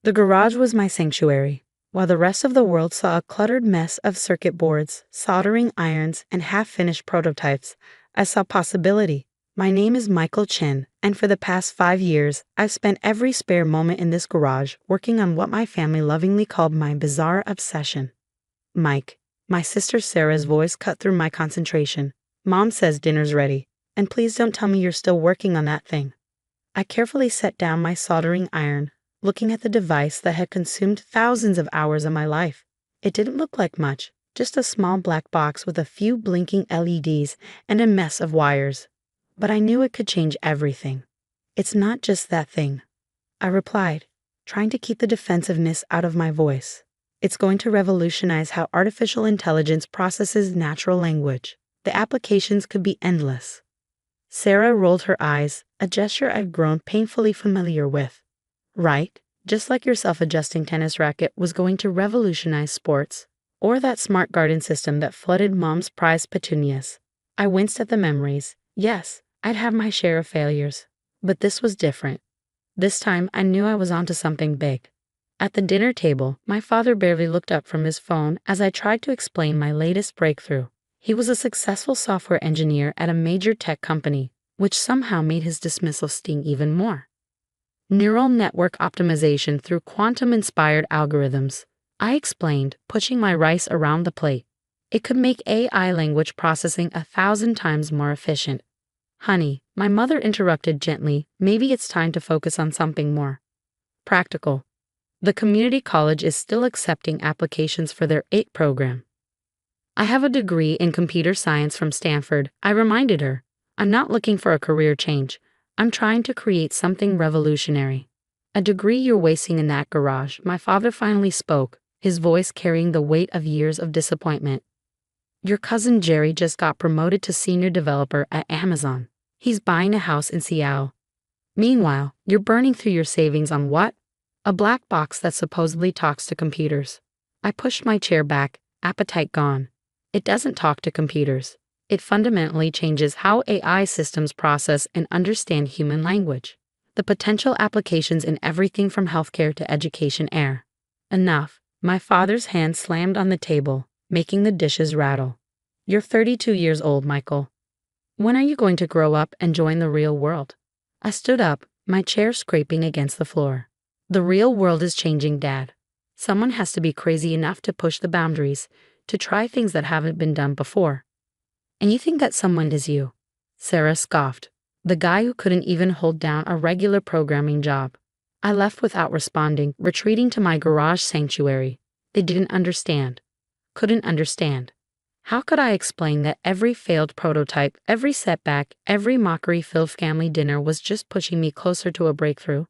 The garage was my sanctuary, while the rest of the world saw a cluttered mess of circuit boards, soldering irons, and half-finished prototypes. I saw possibility. My name is Michael Chen, and for the past 5 years, I've spent every spare moment in this garage working on what my family lovingly called my bizarre obsession. Mike, my sister Sarah's voice cut through my concentration. Mom says dinner's ready, and please don't tell me you're still working on that thing. I carefully set down my soldering iron, looking at the device that had consumed thousands of hours of my life. It didn't look like much, just a small black box with a few blinking LEDs and a mess of wires. But I knew it could change everything. It's not just that thing, I replied, trying to keep the defensiveness out of my voice. It's going to revolutionize how artificial intelligence processes natural language. The applications could be endless. Sarah rolled her eyes, a gesture I've grown painfully familiar with. Right, just like your self-adjusting tennis racket was going to revolutionize sports, or that smart garden system that flooded Mom's prized petunias. I winced at the memories. Yes, I'd have my share of failures, but this was different. This time I knew I was onto something big. At the dinner table, my father barely looked up from his phone as I tried to explain my latest breakthrough. He was a successful software engineer at a major tech company, which somehow made his dismissal sting even more. Neural network optimization through quantum-inspired algorithms, I explained, pushing my rice around the plate. It could make AI language processing 1,000 times more efficient. Honey, my mother interrupted gently, maybe it's time to focus on something more practical. The community college is still accepting applications for their 8 program. I have a degree in computer science from Stanford, I reminded her. I'm not looking for a career change. I'm trying to create something revolutionary. A degree you're wasting in that garage, my father finally spoke, his voice carrying the weight of years of disappointment. Your cousin Jerry just got promoted to senior developer at Amazon. He's buying a house in Seattle. Meanwhile, you're burning through your savings on what? A black box that supposedly talks to computers. I pushed my chair back, appetite gone. It doesn't talk to computers. It fundamentally changes how AI systems process and understand human language. The potential applications in everything from healthcare to education are. Enough. My father's hand slammed on the table, making the dishes rattle. You're 32 years old, Michael. When are you going to grow up and join the real world? I stood up, my chair scraping against the floor. The real world is changing, Dad. Someone has to be crazy enough to push the boundaries, to try things that haven't been done before. And you think that someone is you? Sarah scoffed. The guy who couldn't even hold down a regular programming job. I left without responding, retreating to my garage sanctuary. They didn't understand. Couldn't understand. How could I explain that every failed prototype, every setback, every mockery-filled family dinner was just pushing me closer to a breakthrough?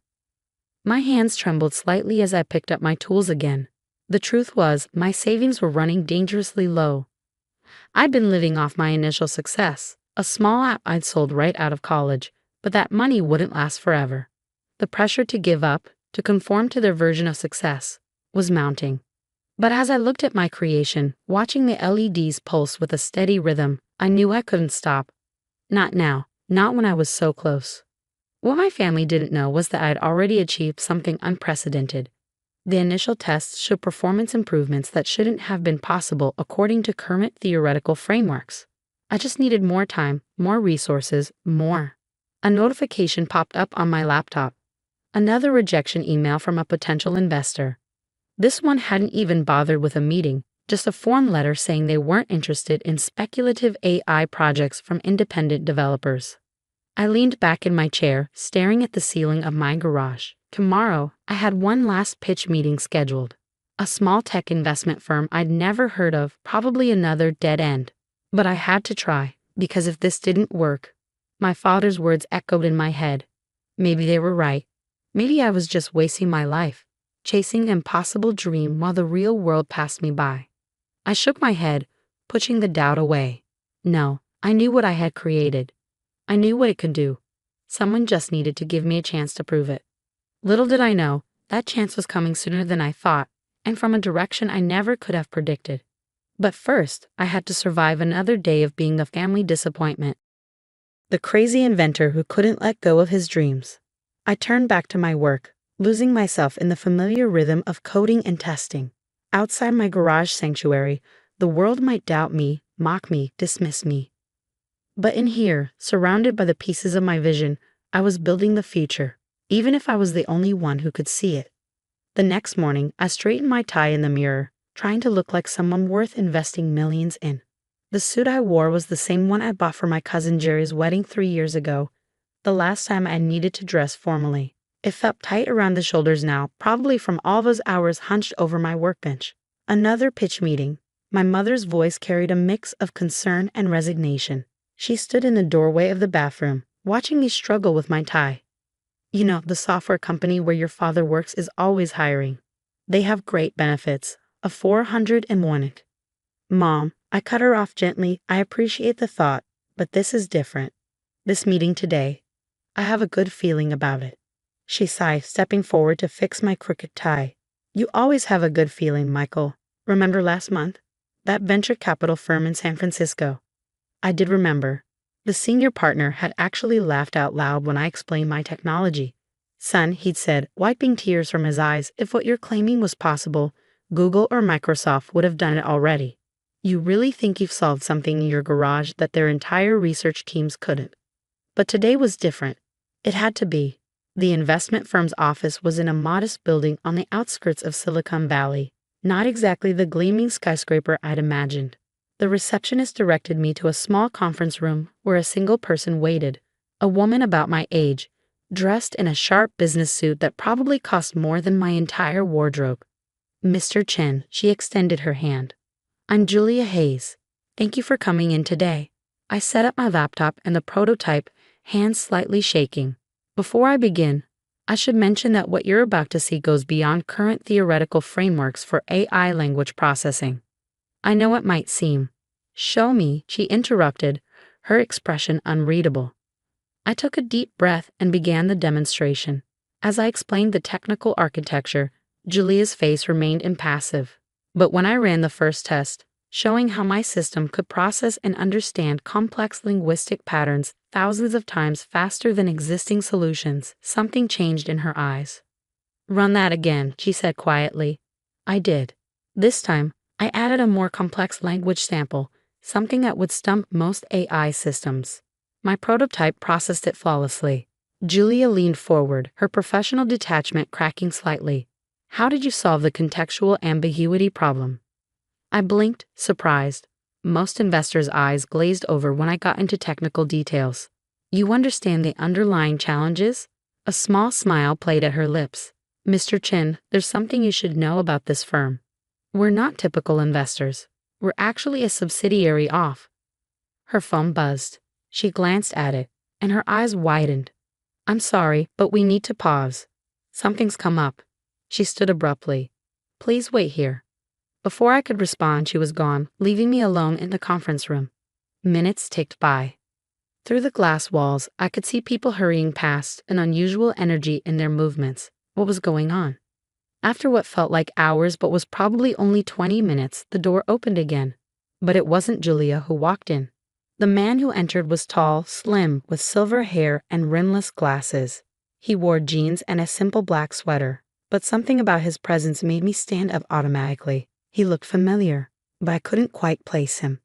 My hands trembled slightly as I picked up my tools again. The truth was, my savings were running dangerously low. I'd been living off my initial success, a small app I'd sold right out of college, but that money wouldn't last forever. The pressure to give up, to conform to their version of success, was mounting. But as I looked at my creation, watching the LEDs pulse with a steady rhythm, I knew I couldn't stop. Not now, not when I was so close. What my family didn't know was that I'd already achieved something unprecedented. The initial tests showed performance improvements that shouldn't have been possible according to current theoretical frameworks. I just needed more time, more resources, more. A notification popped up on my laptop. Another rejection email from a potential investor. This one hadn't even bothered with a meeting, just a form letter saying they weren't interested in speculative AI projects from independent developers. I leaned back in my chair, staring at the ceiling of my garage. Tomorrow, I had one last pitch meeting scheduled. A small tech investment firm I'd never heard of, probably another dead end. But I had to try, because if this didn't work, my father's words echoed in my head. Maybe they were right. Maybe I was just wasting my life, chasing an impossible dream while the real world passed me by. I shook my head, pushing the doubt away. No, I knew what I had created. I knew what it could do. Someone just needed to give me a chance to prove it. Little did I know, that chance was coming sooner than I thought, and from a direction I never could have predicted. But first, I had to survive another day of being the family disappointment. The crazy inventor who couldn't let go of his dreams. I turned back to my work, losing myself in the familiar rhythm of coding and testing. Outside my garage sanctuary, the world might doubt me, mock me, dismiss me. But in here, surrounded by the pieces of my vision, I was building the future, even if I was the only one who could see it. The next morning, I straightened my tie in the mirror, trying to look like someone worth investing millions in. The suit I wore was the same one I bought for my cousin Jerry's wedding 3 years ago, the last time I needed to dress formally. It felt tight around the shoulders now, probably from all those hours hunched over my workbench. Another pitch meeting. My mother's voice carried a mix of concern and resignation. She stood in the doorway of the bathroom, watching me struggle with my tie. You know, the software company where your father works is always hiring. They have great benefits. A 401. Mom, I cut her off gently. I appreciate the thought, but this is different. This meeting today, I have a good feeling about it. She sighed, stepping forward to fix my crooked tie. You always have a good feeling, Michael. Remember last month? That venture capital firm in San Francisco. I did remember. The senior partner had actually laughed out loud when I explained my technology. Son, he'd said, wiping tears from his eyes, if what you're claiming was possible, Google or Microsoft would have done it already. You really think you've solved something in your garage that their entire research teams couldn't. But today was different. It had to be. The investment firm's office was in a modest building on the outskirts of Silicon Valley, not exactly the gleaming skyscraper I'd imagined. The receptionist directed me to a small conference room where a single person waited, a woman about my age, dressed in a sharp business suit that probably cost more than my entire wardrobe. Mr. Chen, she extended her hand. I'm Julia Hayes. Thank you for coming in today. I set up my laptop and the prototype, hands slightly shaking. Before I begin, I should mention that what you're about to see goes beyond current theoretical frameworks for AI language processing. I know it might seem. Show me, she interrupted, her expression unreadable. I took a deep breath and began the demonstration. As I explained the technical architecture, Julia's face remained impassive. But when I ran the first test, showing how my system could process and understand complex linguistic patterns thousands of times faster than existing solutions, something changed in her eyes. Run that again, she said quietly. I did. This time, I added a more complex language sample, something that would stump most AI systems. My prototype processed it flawlessly. Julia leaned forward, her professional detachment cracking slightly. How did you solve the contextual ambiguity problem? I blinked, surprised. Most investors' eyes glazed over when I got into technical details. You understand the underlying challenges? A small smile played at her lips. Mr. Chen, there's something you should know about this firm. We're not typical investors. We're actually a subsidiary of. Her phone buzzed. She glanced at it, and her eyes widened. I'm sorry, but we need to pause. Something's come up. She stood abruptly. Please wait here. Before I could respond, she was gone, leaving me alone in the conference room. Minutes ticked by. Through the glass walls, I could see people hurrying past, an unusual energy in their movements. What was going on? After what felt like hours but was probably only 20 minutes, the door opened again. But it wasn't Julia who walked in. The man who entered was tall, slim, with silver hair and rimless glasses. He wore jeans and a simple black sweater, but something about his presence made me stand up automatically. He looked familiar, but I couldn't quite place him.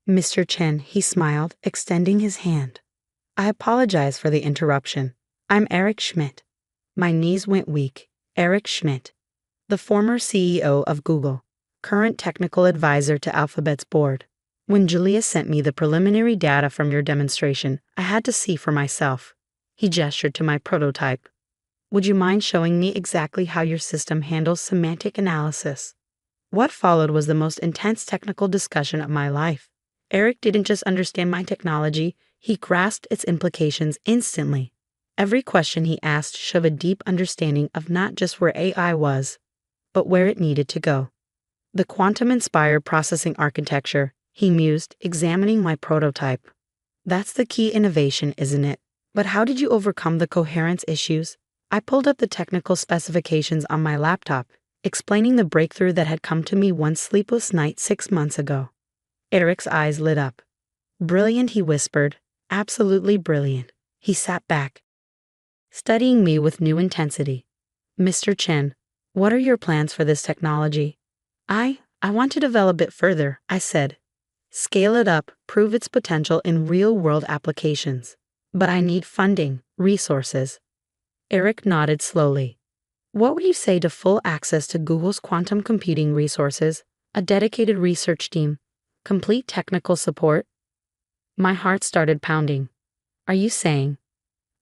Mr. Chen, he smiled, extending his hand. I apologize for the interruption. I'm Eric Schmidt. My knees went weak. Eric Schmidt, the former CEO of Google, current technical advisor to Alphabet's board. When Julia sent me the preliminary data from your demonstration, I had to see for myself. He gestured to my prototype. Would you mind showing me exactly how your system handles semantic analysis? What followed was the most intense technical discussion of my life. Eric didn't just understand my technology, he grasped its implications instantly. Every question he asked showed a deep understanding of not just where AI was, but where it needed to go. The quantum-inspired processing architecture, he mused, examining my prototype. That's the key innovation, isn't it? But how did you overcome the coherence issues? I pulled up the technical specifications on my laptop, explaining the breakthrough that had come to me one sleepless night 6 months ago. Eric's eyes lit up. Brilliant, he whispered. Absolutely brilliant. He sat back, studying me with new intensity. Mr. Chen, what are your plans for this technology? I want to develop it further, I said. Scale it up, prove its potential in real-world applications. But I need funding, resources. Eric nodded slowly. What would you say to full access to Google's quantum computing resources, a dedicated research team, complete technical support? My heart started pounding. Are you saying?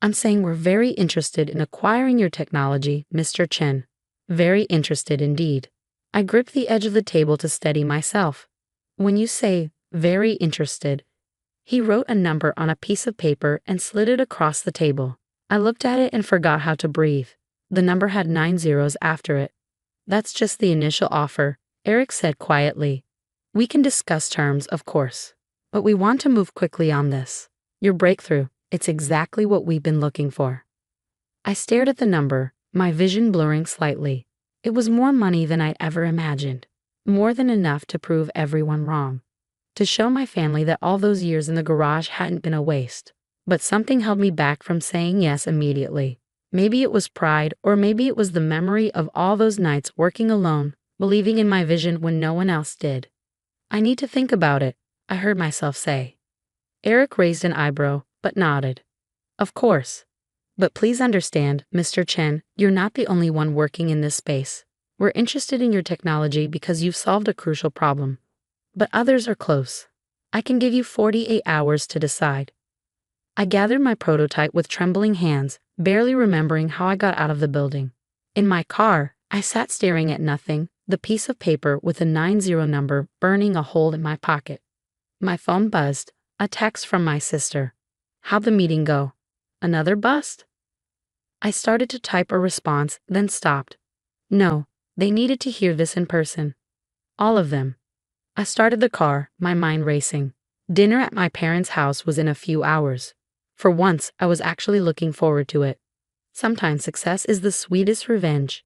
I'm saying we're very interested in acquiring your technology, Mr. Chen. Very interested indeed. I gripped the edge of the table to steady myself. When you say very interested, he wrote a number on a piece of paper and slid it across the table. I looked at it and forgot how to breathe. The number had 9 zeros after it. That's just the initial offer, Eric said quietly. We can discuss terms, of course. But we want to move quickly on this. Your breakthrough, it's exactly what we've been looking for. I stared at the number, my vision blurring slightly. It was more money than I'd ever imagined. More than enough to prove everyone wrong. To show my family that all those years in the garage hadn't been a waste. But something held me back from saying yes immediately. Maybe it was pride, or maybe it was the memory of all those nights working alone, believing in my vision when no one else did. I need to think about it, I heard myself say. Eric raised an eyebrow, but nodded. Of course. But please understand, Mr. Chen, you're not the only one working in this space. We're interested in your technology because you've solved a crucial problem. But others are close. I can give you 48 hours to decide. I gathered my prototype with trembling hands, barely remembering how I got out of the building. In my car, I sat staring at nothing, the piece of paper with a 90 number burning a hole in my pocket. My phone buzzed, a text from my sister. How'd the meeting go? Another bust? I started to type a response, then stopped. No, they needed to hear this in person. All of them. I started the car, my mind racing. Dinner at my parents' house was in a few hours. For once, I was actually looking forward to it. Sometimes success is the sweetest revenge.